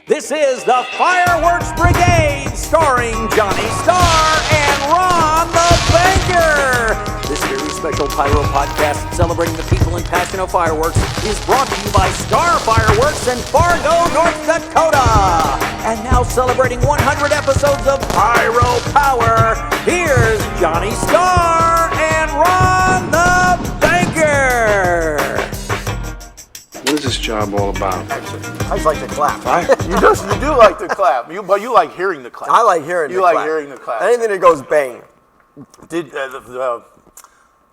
This is the Fireworks Brigade, starring Johnny Starr and Ron the Banker. This very special Pyro podcast celebrating the people and passion of fireworks is brought to you by Star Fireworks in Fargo, North Dakota. And now celebrating 100 episodes of Pyro Power, here's Johnny Starr and Ron the Banker. What is this job all about? I just like to clap. You do like to clap, but you like hearing the clap. I like hearing the clap. You like hearing the clap. Anything that goes bang. Did the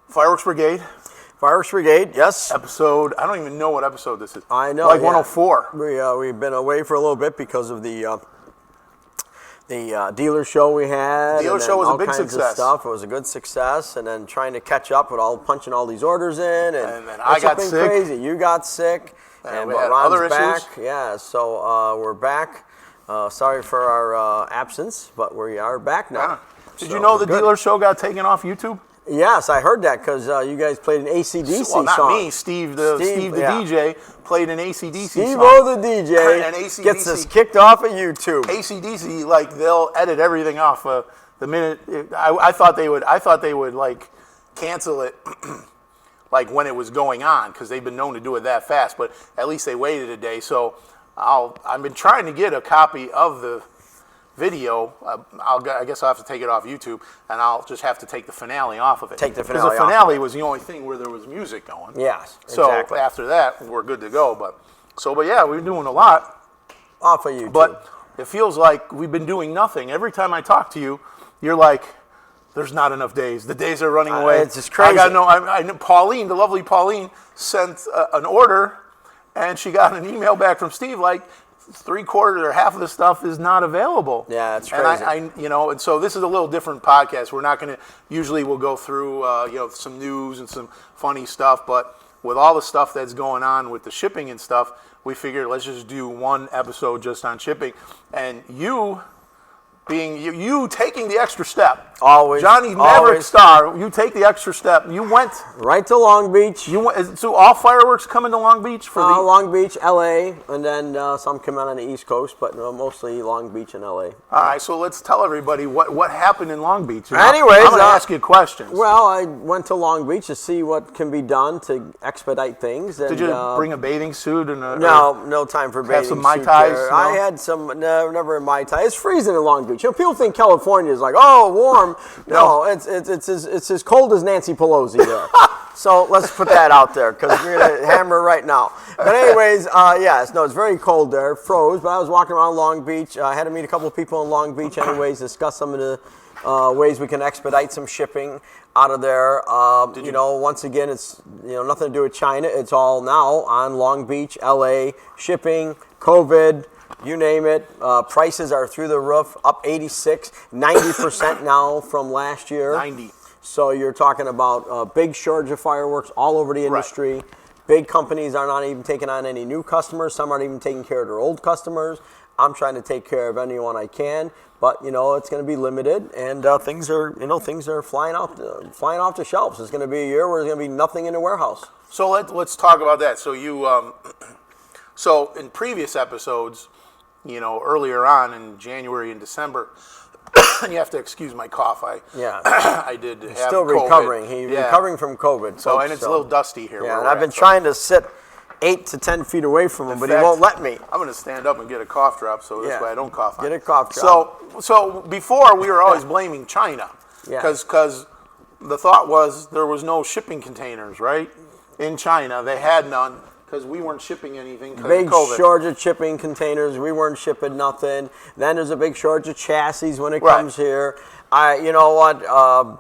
Fireworks Brigade? Fireworks Brigade, yes. Episode, I don't even know what episode this is. I know. Like yeah. 104. We've been away for a little bit because of the dealer show we had. The dealer show was a big success. Stuff. It was a good success, and then trying to catch up with punching all these orders in, and then I got sick. Crazy. You got sick, and but we had Ron's other back. issues. Yeah, so we're back. Sorry for our absence, but we are back now. Yeah. Did you know the dealer show got taken off YouTube? Yes, I heard that because you guys played an AC/DC song. Well, not me. Steve the DJ played an AC/DC song. Steve-O the DJ and AC/DC gets us kicked off of YouTube. AC/DC, like they'll edit everything off the minute. I thought they would like cancel it like when it was going on because they've been known to do it that fast. But at least they waited a day. So I've been trying to get a copy of the video. I guess I'll have to take it off YouTube, and I'll just have to take the finale off of it. Take the finale off. Because the finale was the only thing where there was music going. Yes, so exactly. After that, we're good to go. But yeah, we're doing a lot off of YouTube. But it feels like we've been doing nothing. Every time I talk to you, you're like, "There's not enough days. The days are running away." It's just crazy. I know Pauline, the lovely Pauline, sent an order, and she got an email back from Steve like, 3/4 or half of the stuff is not available. Yeah, it's crazy. And and so this is a little different podcast. We're not going to, usually we'll go through, some news and some funny stuff, but with all the stuff that's going on with the shipping and stuff, we figured let's just do one episode just on shipping. And you being, you taking the extra step. Always. Johnny Maverick Star, you take the extra step. You went. Right to Long Beach. So all fireworks coming to Long Beach? For Long Beach, L.A., and then some come out on the East Coast, but mostly Long Beach and L.A. All right, so let's tell everybody what happened in Long Beach. Anyways, I'm going to ask you questions. Well, I went to Long Beach to see what can be done to expedite things. And, did you bring a bathing suit? No time for bathing have some Mai Tais? No? I had some, never in Mai Tai. It's freezing in Long Beach. People think California is like, oh, warm. No, it's as cold as Nancy Pelosi there. So let's put that out there because we're going to hammer right now. But anyways, it's very cold there. Froze, but I was walking around Long Beach. I had to meet a couple of people in Long Beach anyways, discuss some of the ways we can expedite some shipping out of there. Once again, it's nothing to do with China. It's all now on Long Beach, LA, shipping, COVID, you name it. Prices are through the roof, up 86, 90% now from last year. 90. So you're talking about a big shortage of fireworks all over the industry. Right. Big companies are not even taking on any new customers. Some aren't even taking care of their old customers. I'm trying to take care of anyone I can, but it's going to be limited, and things are flying off the shelves. It's going to be a year where there's going to be nothing in the warehouse. So let's talk about that. So you, so in previous episodes, earlier on in January and December. And you have to excuse my cough. I did have still COVID. Recovering. He's recovering from COVID. So and it's a little dusty here. Yeah, and I've been trying to sit 8 to 10 feet away from him, but he won't let me. I'm going to stand up and get a cough drop so this way I don't cough on. Get a cough drop. So before we were always blaming China because the thought was there was no shipping containers, right? In China, they had none. Because we weren't shipping anything because of COVID. Big shortage of shipping containers. We weren't shipping nothing. Then there's a big shortage of chassis when it comes here. You know what? A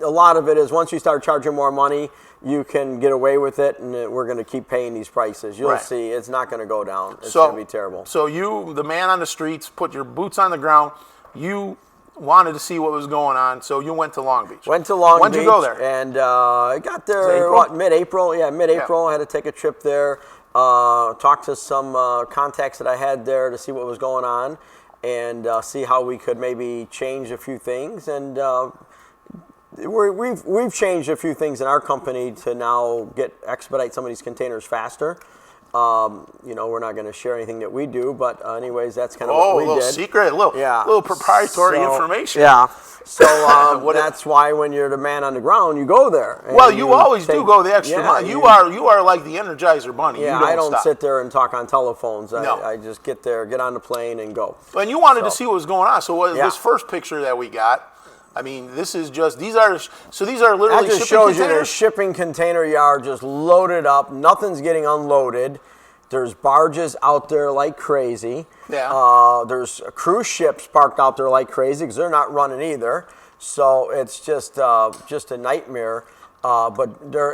lot of it is once you start charging more money, you can get away with it, and we're going to keep paying these prices. You'll see. It's not going to go down. It's going to be terrible. So you, the man on the streets, put your boots on the ground. You wanted to see what was going on, so you went to Long Beach. Went to Long Beach. When'd you go there? And I got there, mid-April? Yeah, mid-April. I had to take a trip there, talk to some contacts that I had there to see what was going on, and see how we could maybe change a few things. And we've changed a few things in our company to now expedite some of these containers faster. We're not going to share anything that we do, but anyways, that's kind of what we did. A little secret, a little proprietary information. Yeah. So that's why when you're the man on the ground, you go there. Well, you always do go the extra mile. You are like the Energizer Bunny. Yeah, I don't sit there and talk on telephones. No. I just get there, get on the plane, and go. And you wanted to see what was going on. So this first picture that we got, I mean, this is just, these are literally that just shipping shows you containers? the shipping container yard just loaded up. Nothing's getting unloaded. There's barges out there like crazy. Yeah. There's cruise ships parked out there like crazy because they're not running either. So it's just a nightmare. But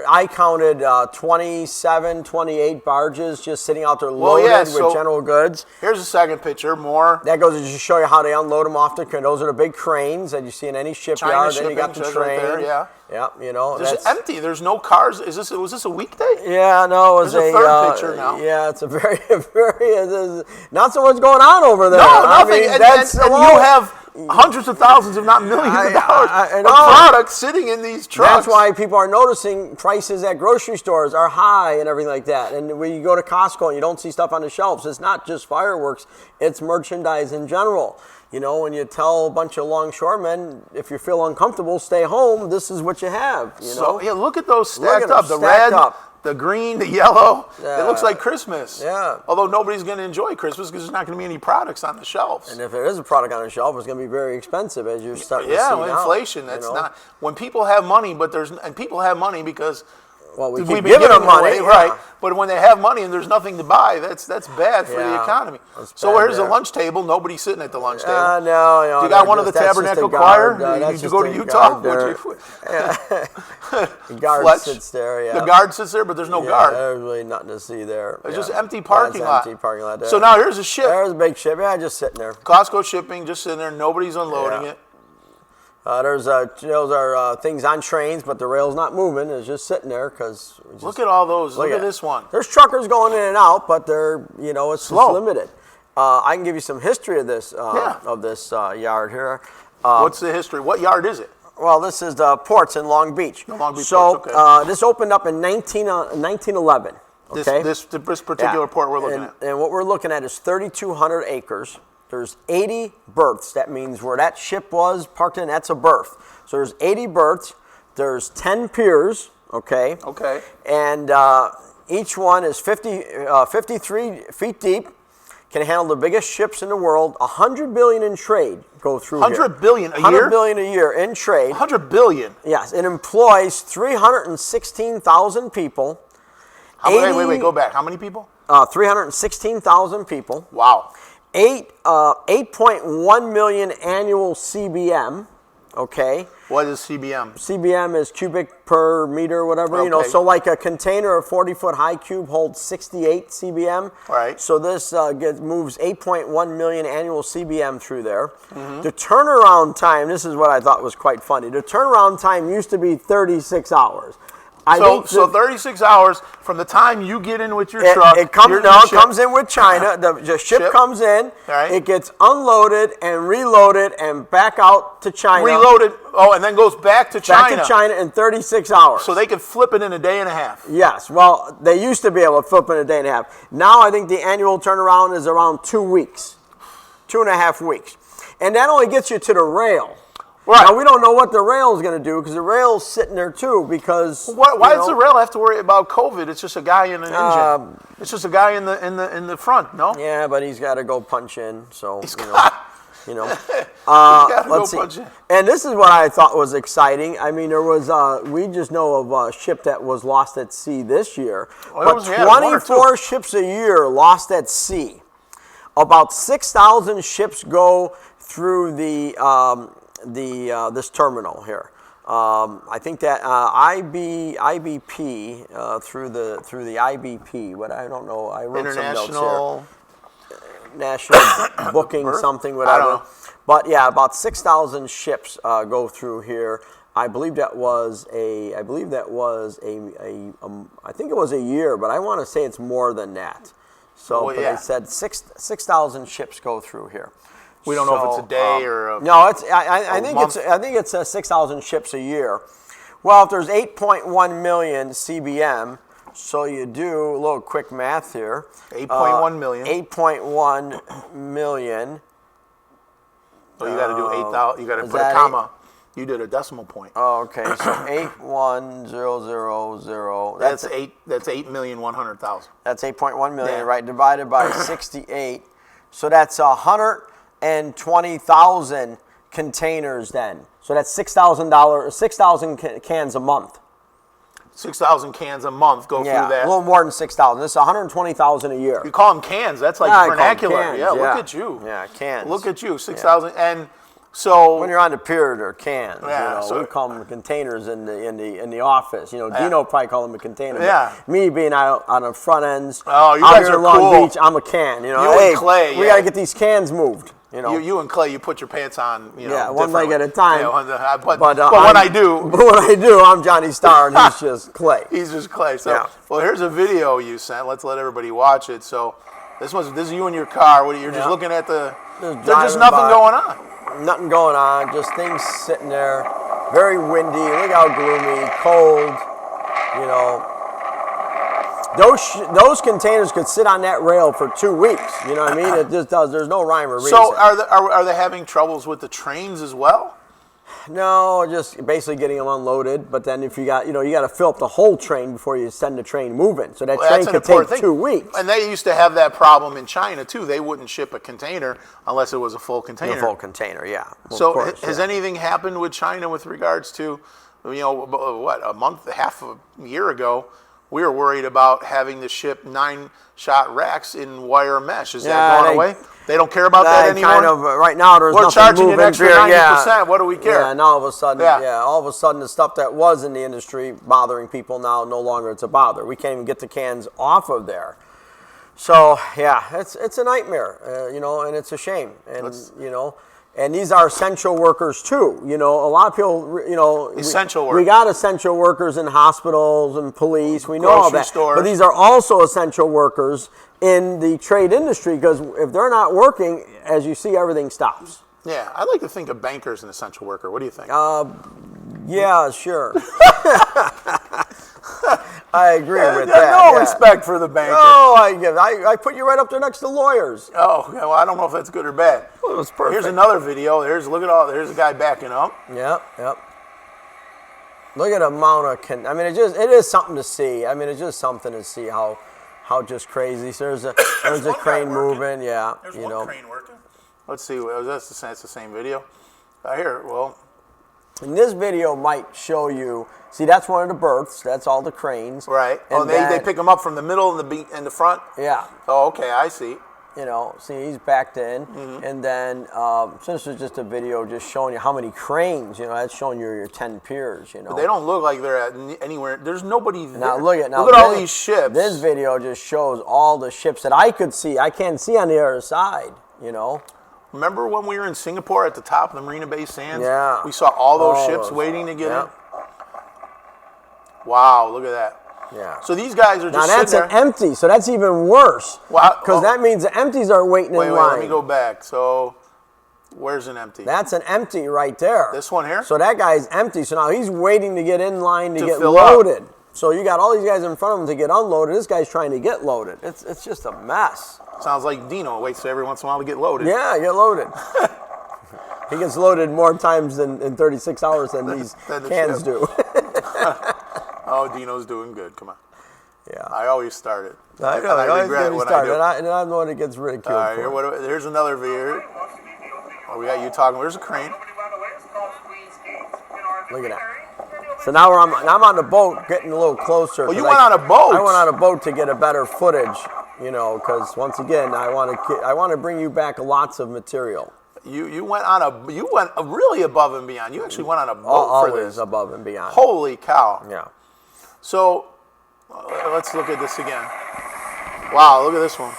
I counted 27, 28 barges just sitting out there loaded with general goods. Here's a second picture, more. That goes to just show you how they unload them off the crane. Those are the big cranes that you see in any shipyard. Then you got the train. Right there, yeah. Yeah, it's empty. There's no cars. Was this a weekday? Yeah, no, it was There's a third picture now. Yeah, it's a very not so much going on over there. No, nothing. And you have hundreds of thousands, if not millions of dollars of products sitting in these trucks. That's why people are noticing prices at grocery stores are high and everything like that. And when you go to Costco and you don't see stuff on the shelves, it's not just fireworks, it's merchandise in general. When you tell a bunch of longshoremen, if you feel uncomfortable, stay home, this is what you have. So, look at those stacked up. The red, the green, the yellow. It looks like Christmas. Yeah. Although nobody's going to enjoy Christmas because there's not going to be any products on the shelves. And if there is a product on the shelf, it's going to be very expensive as you're starting to see now. Inflation. That's not when people have money, and people have money because we we've keep been giving them money, away, right? But when they have money and there's nothing to buy, that's bad for the economy. So here's the lunch table. Nobody's sitting at the lunch table. No. You got one of the Tabernacle Choir. Did you go to Utah? The guard sits there. Yeah. The guard sits there, but there's no guard. There's really nothing to see there. It's just empty parking lot. Empty parking lot there. So now here's a ship. There's a big ship. Yeah, just sitting there. Costco shipping, just sitting there. Nobody's unloading it. Those are things on trains, but the rail's not moving. It's just sitting there because. Look at all those. Look at this one. There's truckers going in and out, but they're it's slow. Limited. I can give you some history of this yard here. What's the history? What yard is it? Well, this is the ports in Long Beach. The Long Beach so ports, okay. This opened up in 1911. Okay? This particular port we're looking at. And what we're looking at is 3,200 acres. There's 80 berths. That means where that ship was parked in, that's a berth. So there's 80 berths. There's 10 piers, okay? Okay. And each one is 53 feet deep, can handle the biggest ships in the world. $100 billion in trade go through here. $100 billion a year? $100 billion a year in trade. $100 billion? Yes. It employs 316,000 people. Wait, go back. How many people? 316,000 people. Wow. 8.1 million annual CBM, okay? What is CBM? CBM is cubic per meter, whatever, so like a container of 40-foot high cube holds 68 CBM. Right. So this moves 8.1 million annual CBM through there. Mm-hmm. The turnaround time, this is what I thought was quite funny. The turnaround time used to be 36 hours. So 36 hours from the time you get in with your truck. It comes in with China. The ship comes in. Right. It gets unloaded and reloaded and back out to China. Reloaded. Oh, and then goes back to China. Back to China in 36 hours. So they could flip it in a day and a half. Yes. Well, they used to be able to flip it in a day and a half. Now I think the annual turnaround is around 2 weeks, 2.5 weeks, and that only gets you to the rail. Right. Now, we don't know what the rail is going to do because the rail's sitting there, too, because... Why does the rail have to worry about COVID? It's just a guy in an engine. It's just a guy in the front, no? Yeah, but he's got to go punch in, so... He's got let's see. Punch in. And this is what I thought was exciting. I mean, there was... we just know of a ship that was lost at sea this year. But 24 ships a year lost at sea. About 6,000 ships go through this terminal here. I think that IBP through the IBP. What I don't know. I wrote some notes here. National Booking something whatever. I don't know. But yeah, about 6,000 ships go through here. I believe that was a. I think it was a year, but I want to say it's more than that. So they said 6,000 ships go through here. We don't know if it's a day or a no. It's I think it's 6,000 ships a year. Well, if there's 8.1 million CBM, So you do a little quick math here. 8.1 million. 8.1 million. So you got to do 8,000. You got to is put a that comma. You did a decimal point. Oh, okay. So 81000. That's 8,100,000. That's 8.1 million, Yeah. right? Divided by 68. So that's 120,000 containers then. So that's $6,000, 6,000 cans a month. 6,000 cans a month go Yeah, through that. a little more than 6,000. This is 120,000 a year. You call them cans. That's like Yeah, I call 'em vernacular. cans, yeah, yeah. look at you. Yeah, cans. Look at you, 6,000. And so When you're on the pier, they're cans. Yeah, so- we call them containers in the office. You know, Yeah. Dino probably call them a container. but Yeah. Me being out on the front ends. Oh, you out guys here are in Long cool. Beach, I'm a can. You know, You and hey, Clay, we yeah. gotta get these cans moved. You know. you and Clay, you put your pants on. You know, Yeah, one leg differently. at a time. Yeah, but when I'm- I do, But when I do, I'm Johnny Starr and he's just Clay. he's just Clay. So, Yeah. well, here's a video you sent. Let's let everybody watch it. So, this is you in your car. You're just Yeah. looking at the. Just There's just driving nothing by. going on. Nothing going on, just things sitting there. Very windy. Look how gloomy, cold. You know, those containers could sit on that rail for 2 weeks. You know what I mean? It just does. There's no rhyme or reason. So, are they having troubles with the trains as well? No, just basically getting them unloaded. But then if you got to fill up the whole train before you send the train moving. So that Well, train that's an could important take thing. 2 weeks. And they used to have that problem in China too. They wouldn't ship a container unless it was a full container. A full container, yeah. Well, So of course, has yeah. anything happened with China with regards to, what, half a year ago, we were worried about having to ship 9-shot racks in wire mesh. Is that going away? They don't care about that anymore? Kind of, right now there's We're nothing charging moving an extra here. 90%. Yeah. What do we care? Yeah, and all of a sudden, Yeah. all of a sudden the stuff that was in the industry bothering people now no longer it's a bother. We can't even get the cans off of there. So yeah, it's a nightmare, and it's a shame. And and these are essential workers too. A lot of people, Essential we workers. got essential workers in hospitals and police. We know all Grocery that. stores. But these are also essential workers in the trade industry because if they're not working, as you see, everything stops. Yeah, I like to think of bankers an essential worker. What do you think? Yeah, sure. I agree with no that. yeah. respect for the banker. No, I put you right up there next to lawyers. Oh, okay, well, I don't know if that's good or bad. It was perfect. Here's another video. There's a guy backing up. Yep. Look at the amount of it is something to see. It's just something to see how just crazy. So there's a one guy crane working. moving. Yeah, There's one crane working. Let's see. That's the same video. Here, well, And this video might show you. See, that's one of the berths. That's all the cranes. right. And Oh, they pick them up from the middle and the front. Yeah. Oh, okay, I see. See, he's backed in. Mm-hmm. And then, since it's just a video just showing you how many cranes, that's showing you your 10 piers, But they don't look like they're at anywhere. There's nobody there. Now look at all these ships. This video just shows all the ships that I could see. I can't see on the other side, Remember when we were in Singapore at the top of the Marina Bay Sands? Yeah. We saw all those All ships those. waiting to get Yeah. in. Wow, look at that. Yeah. So these guys are Now just that's sitting an empty, so that's even worse. Wow. Because Oh. that means the empties are waiting Wait, in line. let me go back. So, where's an empty? That's an empty right there. This one here? So that guy's empty. So now he's waiting to get in line to get fill up. loaded. So you got all these guys in front of him to get unloaded. This guy's trying to get loaded. It's just a mess. Sounds like Dino waits every once in a while to get loaded. Yeah, get loaded. He gets loaded more times in 36 hours than these Than the cans ship. do. Oh, Dino's doing good. Come on. Yeah. I always start it. I know. And I always regret get it me when started. I do. And I'm the one that gets ridiculed All right, for it. here's another video. Oh, we got you talking. Where's the crane? Look at that. So now I'm on the boat getting a little closer. Oh, you 'cause went on a boat? I went on a boat to get a better footage, because once again, I want to bring you back lots of material. You went really above and beyond. You actually went on a boat for Always this. above and beyond. Holy cow. Yeah. So, let's look at this again. Wow, look at this one.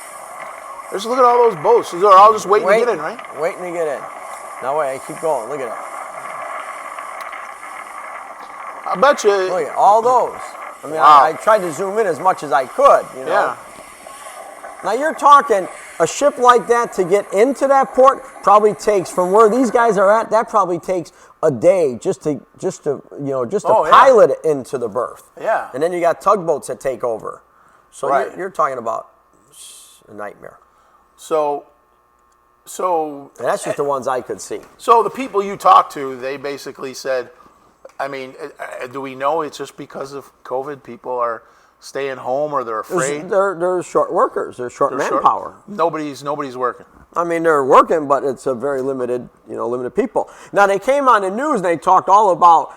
Just look at all those boats. They're all just waiting to get in, right? Waiting to get in. Now wait, keep going. Look at it. I bet you. Look at all those. Wow. I tried to zoom in as much as I could. Yeah. Now you're talking a ship like that to get into that port probably takes, from where these guys are at, that probably takes a day just to Oh, yeah. pilot it into the berth. Yeah. And then you got tugboats that take over. So Right. you're talking about a nightmare. So And that's just the ones I could see. So the people you talked to, they basically said, I mean, do we know it's just because of COVID people are staying home or they're afraid? They're short workers. They're short manpower. Nobody's working. I mean, they're working, but it's a very limited people. Now, they came on the news and they talked all about,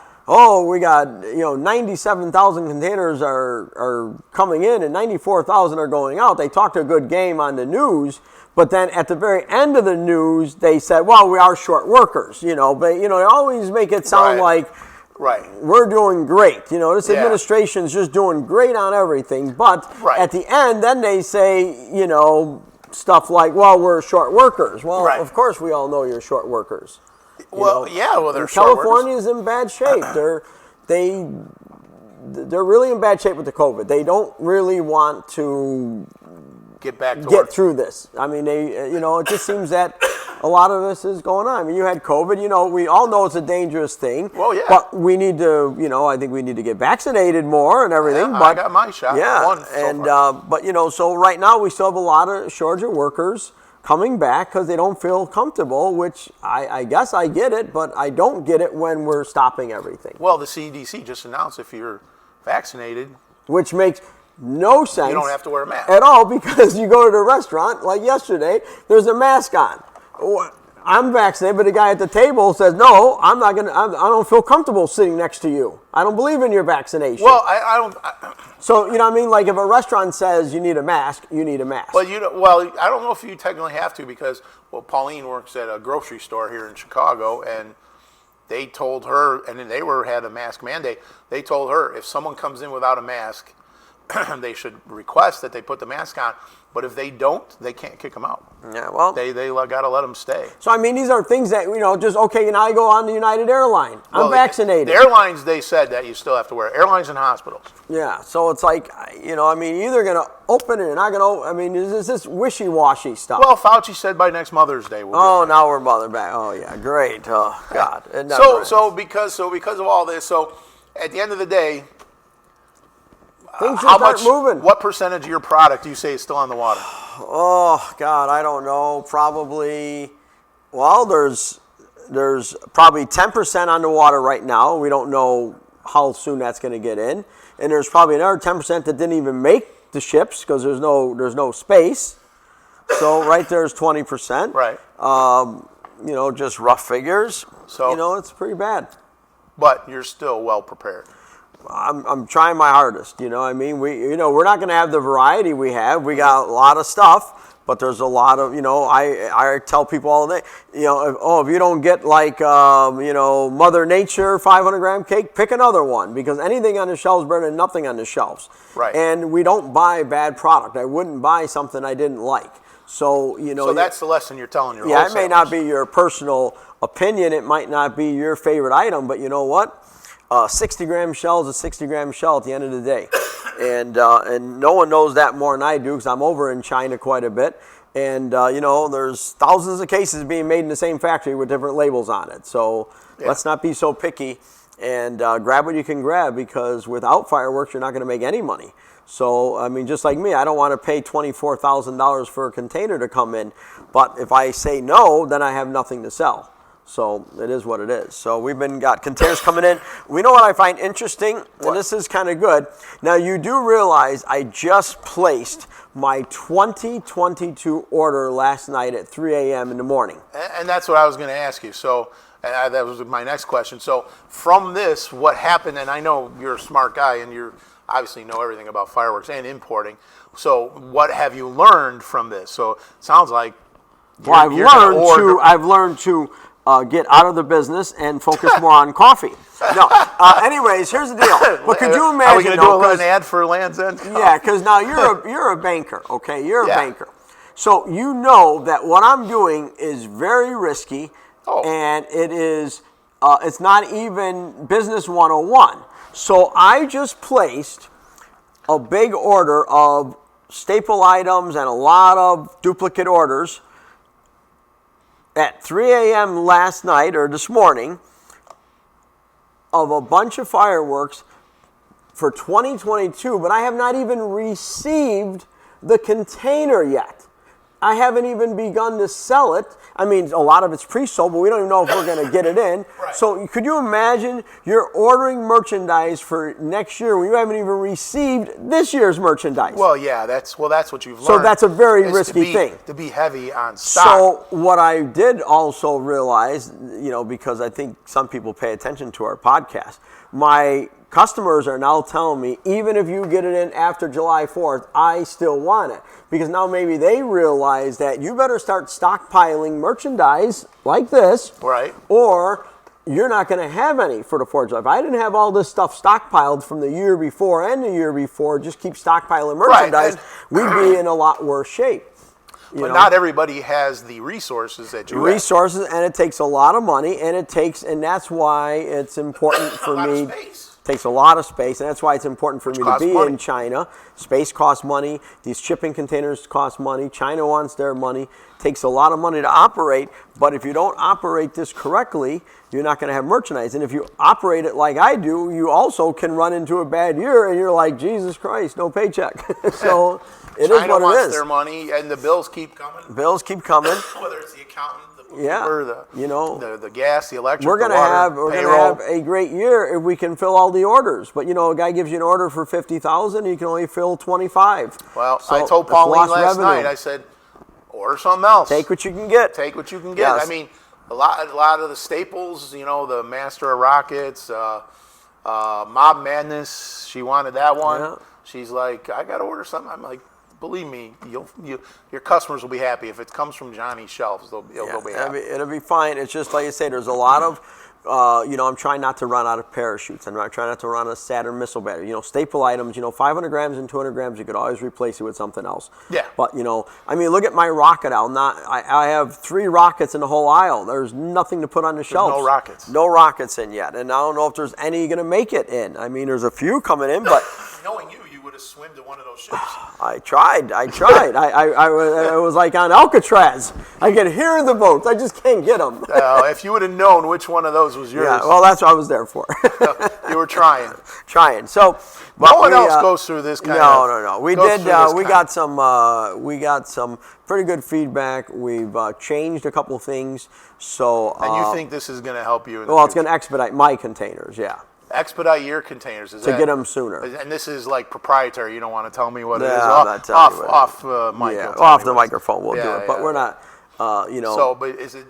we got, 97,000 containers are coming in and 94,000 are going out. They talked a good game on the news, but then at the very end of the news, they said, well, we are short workers, but, they always make it sound like, right, we're doing great. This administration's just doing great on everything. But at the end, then they say, stuff like, well, we're short workers. Well, of course we all know you're short workers. They're short California's in bad shape. They're really in bad shape with the COVID. They don't really want to get through this. I mean, it just seems that a lot of this is going on. I mean, you had COVID. We all know it's a dangerous thing. Well, yeah. But we need to, I think we need to get vaccinated more and everything. Yeah, but I got my shot. Yeah, One so far. but so right now we still have a lot of shortage of workers coming back because they don't feel comfortable. Which I guess I get it, but I don't get it when we're stopping everything. Well, the CDC just announced if you're vaccinated, which makes no sense. You don't have to wear a mask at all because you go to the restaurant like yesterday. There's a mask on. I'm vaccinated, but the guy at the table says, "No, I'm not gonna. I don't feel comfortable sitting next to you. I don't believe in your vaccination." Well, I don't. So you know what I mean? Like if a restaurant says you need a mask, you need a mask. Well, I don't know if you technically have to because Pauline works at a grocery store here in Chicago, and they told her, and then they had a mask mandate. They told her if someone comes in without a mask, they should request that they put the mask on. But if they don't, they can't kick them out. Yeah, well, they got to let them stay. So I mean, these are things that just okay. And I go on the United Airline. I'm vaccinated. The airlines, they said that you still have to wear it. Airlines and hospitals. Yeah, so it's like I mean, you're either gonna open it or not gonna. I mean, is this wishy-washy stuff? Well, Fauci said by next Mother's Day. Now we're Mother back. Oh yeah, great. Oh God. So because of all this, so at the end of the day. Things just aren't moving. What percentage of your product do you say is still on the water? Oh God, I don't know. Probably. Well, there's probably 10% on the water right now. We don't know how soon that's going to get in, and there's probably another 10% that didn't even make the ships because there's no space. So right there's 20%. Right. Just rough figures. So it's pretty bad. But you're still well prepared. I'm trying my hardest. I mean, we're not going to have the variety we have. We got a lot of stuff, but there's a lot of, I tell people all day, if you don't get like, Mother Nature 500-gram cake, pick another one because anything on the shelves is better than nothing on the shelves. Right. And we don't buy bad product. I wouldn't buy something I didn't like. So, So that's the lesson you're telling your wholesalers. Yeah, it may not be your personal opinion. It might not be your favorite item, but you know what? 60-gram shell is a 60-gram shell at the end of the day. And no one knows that more than I do because I'm over in China quite a bit. And, there's thousands of cases being made in the same factory with different labels on it. So let's not be so picky and grab what you can grab because without fireworks, you're not going to make any money. So, I mean, just like me, I don't want to pay $24,000 for a container to come in. But if I say no, then I have nothing to sell. So it is what it is. So we've got containers coming in. We know what I find interesting, and this is kind of good. Now you do realize I just placed my 2022 order last night at 3 a.m. in the morning. And that's what I was going to ask you. So that was my next question. So from this, what happened, and I know you're a smart guy and you obviously know everything about fireworks and importing. So what have you learned from this? So it sounds like I've learned to get out of the business and focus more on coffee. No. Anyways, here's the deal. But could you imagine? Are we going to do an ad for Land's End? Yeah, because now you're a banker, okay? You're a banker. So you know that what I'm doing is very risky, and it is it's not even business 101. So I just placed a big order of staple items and a lot of duplicate orders at 3 a.m. last night or this morning, of a bunch of fireworks for 2022, but I have not even received the container yet. I haven't even begun to sell it. I mean, a lot of it's pre-sold, but we don't even know if we're going to get it in. Right. So could you imagine you're ordering merchandise for next year when you haven't even received this year's merchandise? Well, yeah, that's what you've learned. So that's a very is risky thing. To be heavy on stock. So what I did also realize, because I think some people pay attention to our podcast, my customers are now telling me, even if you get it in after July 4th, I still want it. Because now maybe they realize that you better start stockpiling merchandise like this. Right. Or you're not going to have any for the 4th of July. If I didn't have all this stuff stockpiled from the year before and the year before, just keep stockpiling merchandise, we'd be in a lot worse shape. But not everybody has the resources that you have. Resources, and it takes a lot of money, and that's why it's important for me. Takes a lot of space, and that's why it's important for me to be in China. Space costs money. These shipping containers cost money. China wants their money. Takes a lot of money to operate, but if you don't operate this correctly, you're not going to have merchandise. And if you operate it like I do, you also can run into a bad year, and you're like, Jesus Christ, no paycheck. So it is what it is. China wants their money, and the bills keep coming. Bills keep coming. Whether it's the accountant, the Yeah, bookkeeper, the gas, the electric, we're gonna have a great year if we can fill all the orders. But a guy gives you an order for 50,000, you can only fill 25. Well, So I told it's Pauline lost last revenue. night. I said, order something else. Take what you can get. Take what you can get. Yes. I mean, a lot of the staples. The Master of Rockets, Mob Madness. She wanted that one. Yeah. She's like, I got to order something. I'm like, believe me, your customers will be happy. If it comes from Johnny's shelves, they'll be happy. It'll be fine. It's just like you say, there's a lot of, I'm trying not to run out of parachutes. I'm trying not to run out of Saturn missile battery. Staple items, 500 grams and 200 grams, you could always replace it with something else. Yeah. But, look at my rocket aisle. I have 3 rockets in the whole aisle. There's nothing to put on the shelves. No rockets. No rockets in yet. And I don't know if there's any going to make it in. I mean, there's a few coming in, but... Knowing you would have swum to one of those ships. I tried. I was like on Alcatraz. I can hear the boats. I just can't get them. If you would have known which one of those was yours. Yeah, well, that's what I was there for. You were trying. So, no one else goes through this kind of. No. We got some pretty good feedback. We've changed a couple things. So. And you think this is going to help you? It's going to expedite my containers. Yeah. Expedite your containers to get them sooner. And this is like proprietary. You don't want to tell me what it is. Off Mic. Yeah, off the microphone. We'll do it, but we're not. So, but is it?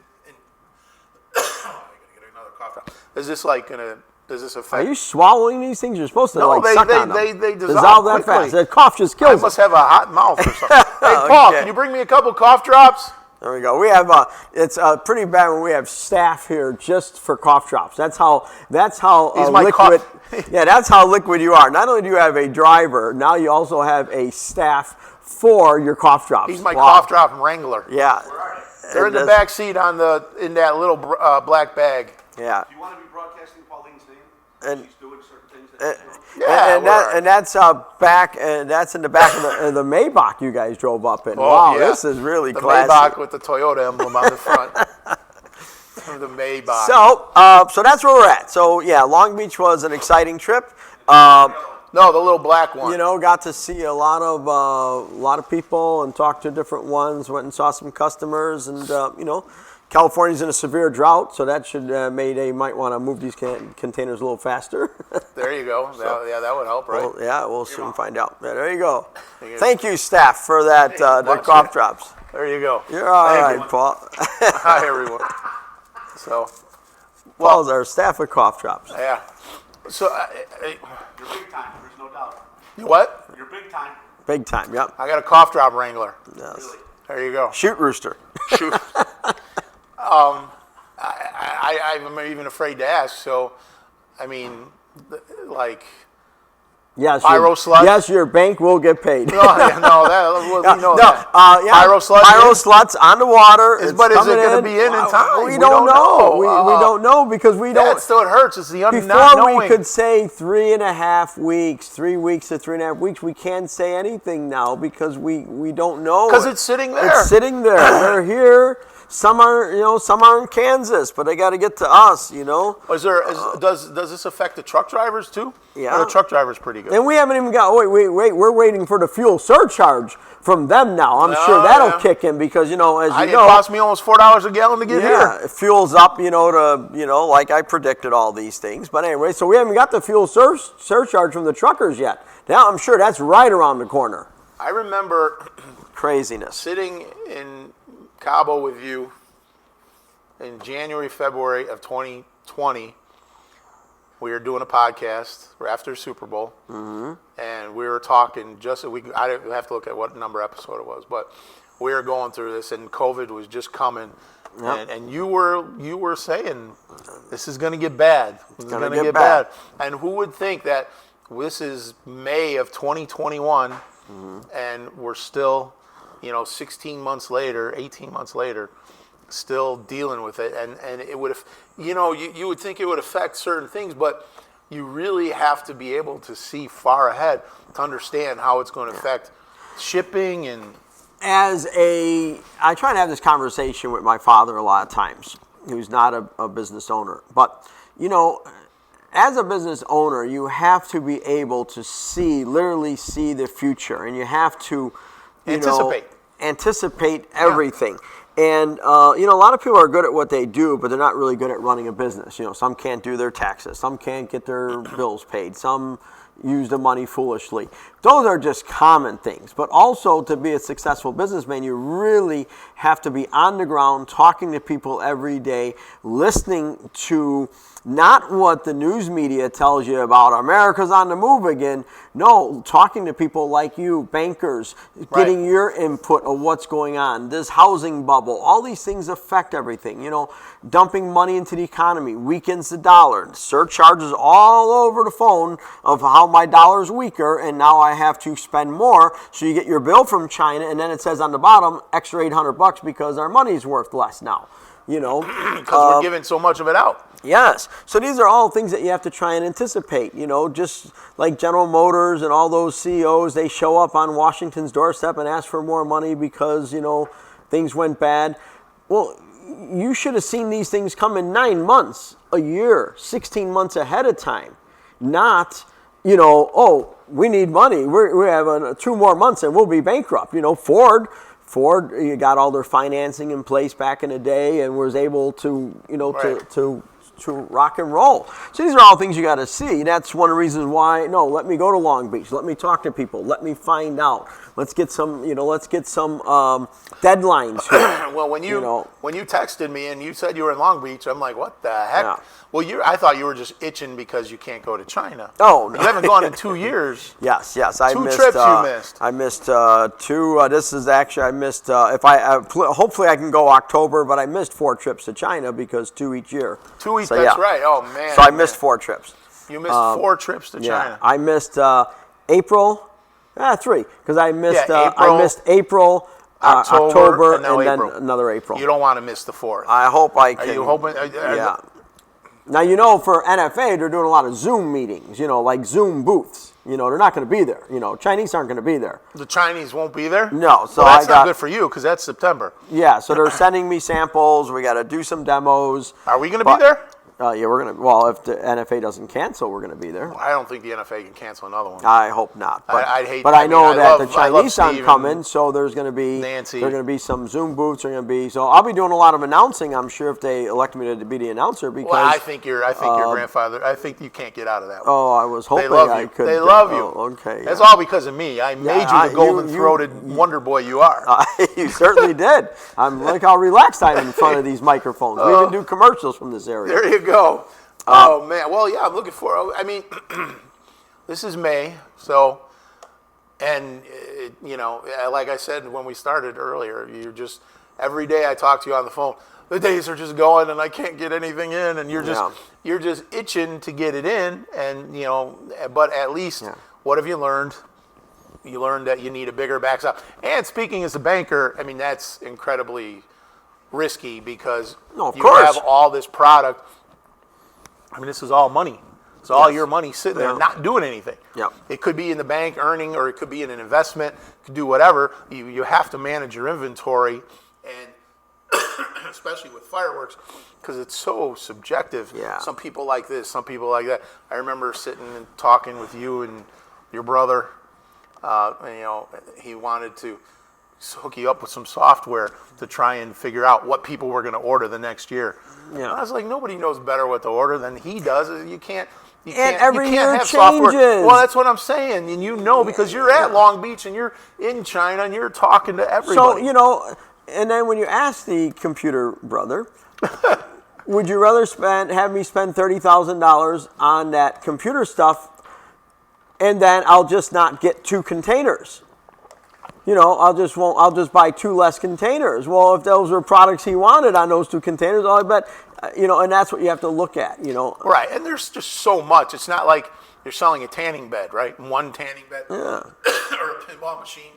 I'm gonna get another cough drop. Is this like gonna? Does this affect? Are you swallowing these things? You're supposed to suck on them. They dissolve that fast. The cough just kills I must have a hot mouth or something. Hey, Paul, can you bring me a couple cough drops? There we go. We have it's pretty bad when we have staff here just for cough drops. That's how liquid. Yeah, that's how liquid you are. Not only do you have a driver, now you also have a staff for your cough drops. He's my cough drop wrangler. Yeah, they're in the back seat in that little black bag. Yeah. Do you want to be broadcasting Pauline's name? And she's doing certain things. That's in the back of the Maybach you guys drove up in. Oh, wow, yeah. this is really the classy. Maybach with the Toyota emblem on the front. The Maybach. So that's where we're at. So yeah, Long Beach was an exciting trip. No, the little black one. Got to see a lot of people and talk to different ones. Went and saw some customers, and California's in a severe drought, so that should Mayday might want to move these containers a little faster. There you go. That would help, right? Well, we'll soon find out. Yeah, there you go. Thank you, staff, for that the cough drops. There you go. You're all right, Paul. Hi, everyone. So, Paul's our staff of cough drops. Yeah. So, You're big time. There's no doubt. You what? You're big time. Big time. Yep. I got a cough drop wrangler. Yes. Really? There you go. Shoot rooster. Shoot. I'm even afraid to ask. So, I mean, like. Yes, Pyro sluts? Yes, your bank will get paid. Pyro sluts. Pyro sluts on the water. But is it going to be in time? We don't know. We don't know because we don't. That's still it hurts. It's the not knowing. Before we could say 3.5 weeks, 3 weeks to 3.5 weeks, we can't say anything now because we don't know. Because it's sitting there. It's sitting there. They're here. Some are in Kansas, but they got to get to us, Does this affect the truck drivers too? Yeah. Or the truck drivers pretty good. And we haven't even got, wait, we're waiting for the fuel surcharge from them now. I'm sure that'll kick in because, as you know. It cost me almost $4 a gallon to get here. Yeah, fuel's up, like I predicted all these things. But anyway, so we haven't got the fuel surcharge from the truckers yet. Now I'm sure that's right around the corner. I remember craziness sitting in Cabo with you in January, February of 2020. We were doing a podcast after Super Bowl, and we were talking I didn't have to look at what number episode it was, but we were going through this, and COVID was just coming, and you were saying this is going to get bad. It's going to get bad. And who would think that this is May of 2021, and we're still, 16 months later, 18 months later, still dealing with it, and it would have, you would think it would affect certain things, but you really have to be able to see far ahead to understand how it's going to affect shipping. And I try to have this conversation with my father a lot of times, who's not a business owner, but as a business owner, you have to be able to literally see the future, and you have to anticipate everything. And, a lot of people are good at what they do, but they're not really good at running a business. Some can't do their taxes. Some can't get their bills paid. Some use the money foolishly. Those are just common things. But also, to be a successful businessman, you really have to be on the ground, talking to people every day, listening to not what the news media tells you about America's on the move again. No, talking to people like you, bankers, getting your input of what's going on, this housing bubble, all these things affect everything. Dumping money into the economy weakens the dollar. Surcharges all over the phone of how my dollar's weaker, and now I have to spend more. So you get your bill from China, and then it says on the bottom, extra $800 because our money's worth less now. Because we're giving so much of it out. Yes. So these are all things that you have to try and anticipate, just like General Motors and all those CEOs, they show up on Washington's doorstep and ask for more money because, things went bad. Well, you should have seen these things come in 9 months, a year, 16 months ahead of time. Not, we need money. We have 2 more months and we'll be bankrupt. Ford, you got all their financing in place back in the day and was able to, to rock and roll. So these are all things you got to see. That's one of the reasons why, let me go to Long Beach. Let me talk to people. Let me find out. Let's get some, deadlines here. Well, when you texted me and you said you were in Long Beach, I'm like, what the heck? Yeah. Well, I thought you were just itching because you can't go to China. Oh, no. You haven't gone in 2 years. Yes. Two trips you missed. I missed 2. This is actually, I missed, hopefully I can go October, but I missed 4 trips to China because 2 each year. 2 each, that's right. Oh, man. So I missed 4 trips. You missed 4 trips to China. I missed April, 3, because I missed April, October, and then another April. You don't want to miss the 4th. I hope I can. Are you hoping? Yeah. Now, for NFA, they're doing a lot of Zoom meetings, like Zoom booths. They're not going to be there. Chinese aren't going to be there. The Chinese won't be there? No. So that's not good for you because that's September. Yeah, so they're sending me samples. We got to do some demos. Are we going to be there? Yeah, we're going to. Well, if the NFA doesn't cancel, we're going to be there. Well, I don't think the NFA can cancel another one. I hope not. But I'd hate. But I know that the Chinese aren't coming, and so there's going to be Nancy. There are going to be some Zoom booths. Are going to be. So I'll be doing a lot of announcing. I'm sure if they elect me to be the announcer, because I think your grandfather. I think you can't get out of that one. Oh, I was hoping I could. They love you. Oh, okay. That's all because of me. I made you the golden-throated wonder boy you are. You certainly did. I'm like how relaxed I am in front of these microphones. We even do commercials from this area. There you go. Oh, man. Well, yeah, I'm looking for, this is May, so, and, like I said when we started earlier, every day I talk to you on the phone, the days are just going and I can't get anything in, and you're just itching to get it in, and, but at least, what have you learned? You learned that you need a bigger backstop. And speaking as a banker, that's incredibly risky because you have all this product. This is all money. It's all your money sitting there not doing anything. Yep. It could be in the bank earning, or it could be in an investment. It could do whatever. You have to manage your inventory. And especially with fireworks, because it's so subjective. Yeah. Some people like this, some people like that. I remember sitting and talking with you and your brother. And, he wanted to hook you up with some software to try and figure out what people were going to order the next year. Yeah. And I was like, nobody knows better what to order than he does. You can't every you year can't have changes. software. Well, that's what I'm saying, and because you're at Long Beach and you're in China and you're talking to everybody. So and then when you ask the computer brother, would you rather have me spend $30,000 on that computer stuff, and then I'll just not get 2 containers? I'll just buy 2 less containers. Well, if those were products he wanted on those 2 containers, I bet, and that's what you have to look at, Right, and there's just so much. It's not like you're selling a tanning bed, right? One tanning bed, or a pinball machine,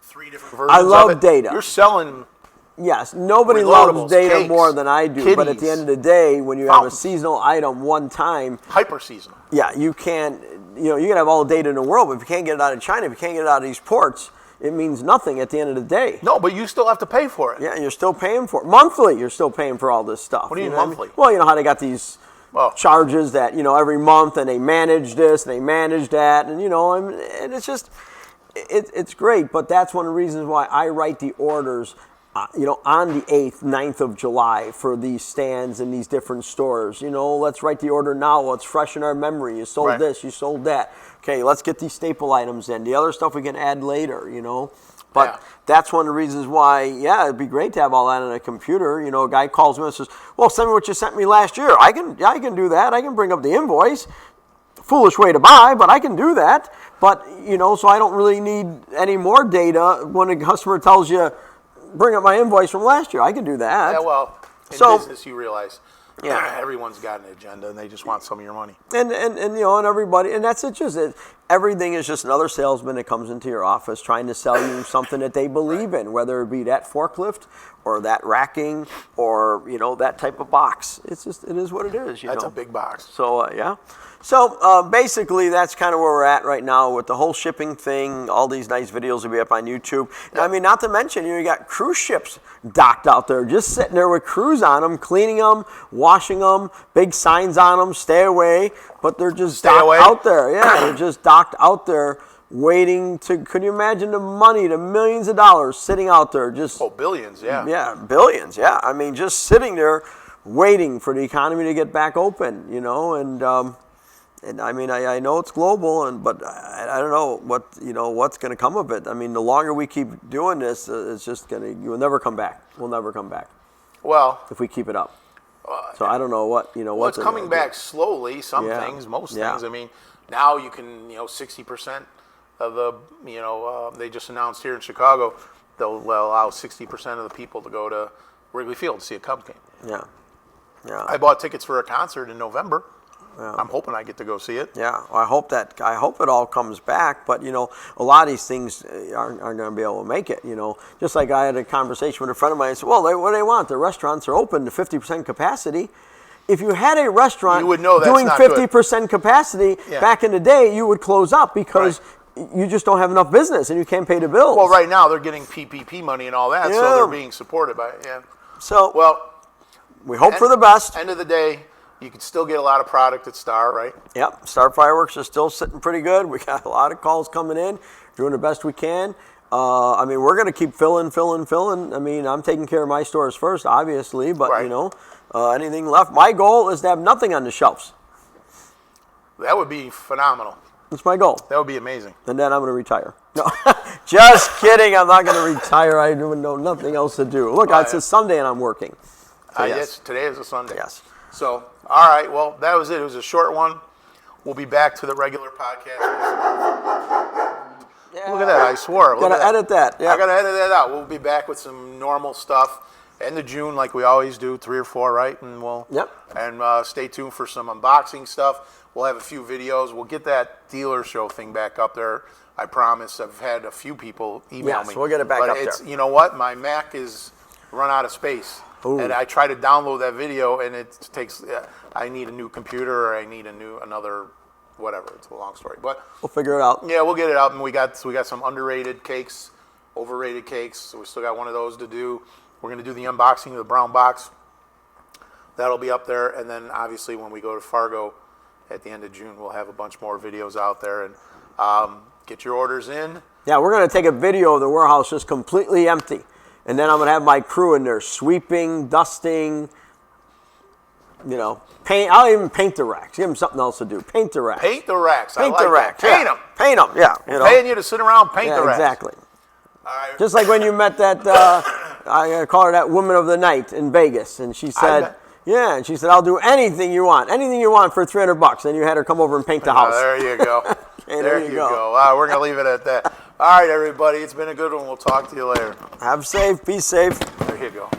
3 different versions. I love of it. data. You're selling. Yes, nobody Reloadables, loves data cakes, more than I do. But at the kiddies, end of the day, when you have a fountains. seasonal item one time, Hyper seasonal. yeah, you can have all the data in the world, but if you can't get it out of China, if you can't get it out of these ports, it means nothing at the end of the day. No, but you still have to pay for it. Yeah, you're still paying for it. Monthly, you're still paying for all this stuff. What do you mean know monthly? Well, you know how they got these charges that, every month, and they manage this, and they manage that, and, and it's just, it's great. But that's one of the reasons why I write the orders, on the 8th, 9th of July for these stands in these different stores. Let's write the order now. Let's freshen our memory. You sold this, you sold that. Okay, let's get these staple items in. The other stuff we can add later, But that's one of the reasons why, it'd be great to have all that on a computer. A guy calls me and says, well, send me what you sent me last year. I can do that. I can bring up the invoice. Foolish way to buy, but I can do that. But, so I don't really need any more data when a customer tells you, bring up my invoice from last year. I can do that. Yeah, well, in business you realize everyone's got an agenda and they just want some of your money. And everybody, and that's it. Everything is just another salesman that comes into your office trying to sell you something that they believe in, whether it be that forklift or that racking or that type of box. It is what it is. That's a big box. So So basically, that's kind of where we're at right now with the whole shipping thing. All these nice videos will be up on YouTube. I mean, not to mention, you got cruise ships docked out there, just sitting there with crews on them, cleaning them, washing them, big signs on them, stay away. But they're just docked out there. Yeah, they're just docked out there waiting to, could you imagine the money, the millions of dollars sitting out there? Billions, yeah. Yeah, billions, yeah. I mean, just sitting there waiting for the economy to get back open, and I mean, I know it's global, but I don't know what's going to come of it. I mean, the longer we keep doing this, it's just you'll never come back. We'll never come back. Well, if we keep it up. So I don't know what it's coming back slowly. Some things, most things. I mean, now you can 60% of the they just announced here in Chicago they'll allow 60% of the people to go to Wrigley Field to see a Cubs game. Yeah. I bought tickets for a concert in November. Yeah. I'm hoping I get to go see it. Yeah, well, I hope it all comes back. But a lot of these things aren't going to be able to make it. Just like I had a conversation with a friend of mine. I said, "Well, what do they want? The restaurants are open to 50% capacity. If you had a restaurant doing 50% capacity back in the day, you would close up because you just don't have enough business and you can't pay the bills." Well, right now they're getting PPP money and all that, so they're being supported by it. Yeah. So we hope for the best. End of the day, you can still get a lot of product at Star, right? Yep. Star Fireworks is still sitting pretty good. We got a lot of calls coming in, doing the best we can. I mean, we're going to keep filling. I mean, I'm taking care of my stores first, obviously, but, anything left. My goal is to have nothing on the shelves. That would be phenomenal. That's my goal. That would be amazing. And then I'm going to retire. No, just kidding. I'm not going to retire. I know nothing else to do. Look, it's a Sunday and I'm working. So, yes, today is a Sunday. Yes. So, all right, well, that was it. It was a short one. We'll be back to the regular podcast. Look at that, I swore. Got to edit that. Yeah. I got to edit that out. We'll be back with some normal stuff. End of June, like we always do, 3 or 4, right? And we'll stay tuned for some unboxing stuff. We'll have a few videos. We'll get that dealer show thing back up there. I promise. I've had a few people email me. Yes, we'll get it back up there. You know what? My Mac is run out of space. Ooh. And I try to download that video, and it takes. I need a new computer, or I need another, whatever. It's a long story, but we'll figure it out. Yeah, we'll get it out, and we got some underrated cakes, overrated cakes. So we still got one of those to do. We're going to do the unboxing of the brown box. That'll be up there. And then obviously when we go to Fargo at the end of June, we'll have a bunch more videos out there. And get your orders in. Yeah, we're going to take a video of the warehouse just completely empty. And then I'm going to have my crew in there sweeping, dusting, paint. I'll even paint the racks. Give them something else to do. Paint the racks. Paint the racks. Paint I like the racks. That. Paint them. Paint them, yeah. Paying you to sit around, paint the racks. Exactly. All right. Just like when you met that, I call her that woman of the night in Vegas. And she said, and she said, I'll do anything you want for $300. And you had her come over and paint the house. There you go. There you go. All right, we're going to leave it at that. All right, everybody. It's been a good one. We'll talk to you later. Have safe. Be safe. There you go.